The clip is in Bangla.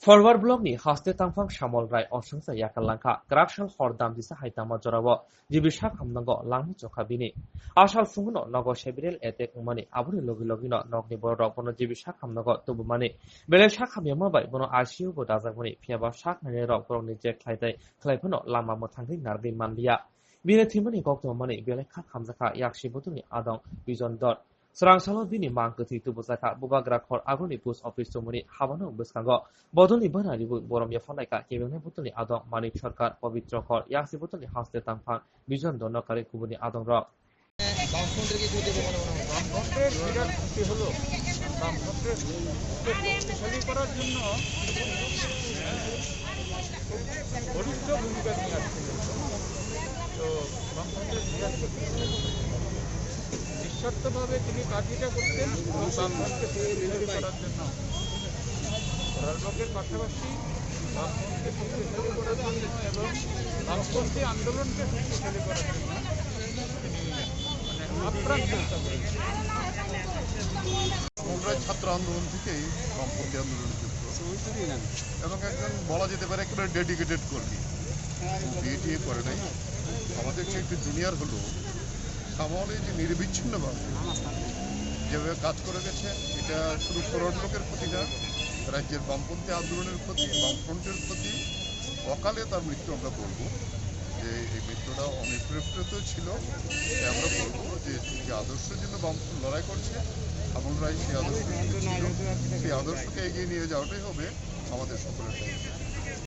Forward blog ni haste tangfang Shamol Rai Oshungsa Yakalangka Grakshal Hordam Disa Haitama Jorabo Jibishak Hamnago Langmi Chokabini Ashal Funguno Nogo Shebril Etek Mani Aburi Logi Logino Nogni Boro Bono Jibishak Hamnago Tubumani Beleshak Hamyama by Bono Ashiu Bodazagoni Piaba Shak Nero Broni Jack Klaitai Klaipuno Lama Motangi Nardi Mandia Bine Timoni Gokto Mani Beleka Hamzaka Yakshi Botuni Adong Bizon Dot Srangsalo bini mangkati tu busaka bubagra khor agoni post office tomuni habano buskango bodoli banari borom ya falaika kebene botoli adong manik sarkar pavitra khor yaksi botoli haste tangphang bijon dono kare kubuni adong ro বামফ্রন্টের কি দেবে মনে মনে বামফ্রন্টের বিরাট ক্ষতি হলো বামফ্রন্টের শক্তিশালী করার জন্য বলিষ্ঠ ভূমিকা নিয়ে আসছিল তো বামফ্রন্টের বিরাট ক্ষতি নিঃস্বার্থভাবে তিনি কাজটা করতেন বামফ্রন্টকে শক্তিশালী করার জন্য রাজনৈতিক পাশাপাশি বামফ্রন্টকে শক্তিশালী করার জন্য এবং বামপন্থী আন্দোলনকে শক্তিশালী করার জন্য আমরা ছাত্র আন্দোলন থেকেই বামপন্থী আন্দোলনে যুক্ত এবং একজন বলা যেতে পারে একেবারে ডেডিকেটেড কর্মী বিএটিএ করে নাই আমাদের যে একটু জুনিয়র হলো সামলে যে নিরবিচ্ছিন্নভাবে যেভাবে কাজ করে গেছে এটা শুধু ফরওয়ার্ড ব্লকের ক্ষতি না রাজ্যের বামপন্থী আন্দোলনের ক্ষতি বামফ্রন্টের ক্ষতি অকালে তার মৃত্যু আমরা বলবো যে এই মৃত্যুটা অনিপ্রেরিত ছিল আমরা বলবো যে যে আদর্শের জন্য বামফ্রন্ট লড়াই করছে আমল রায় সেই আদর্শ ছিল সেই আদর্শকে এগিয়ে নিয়ে যাওয়াটাই হবে আমাদের সকলের দায়িত্ব।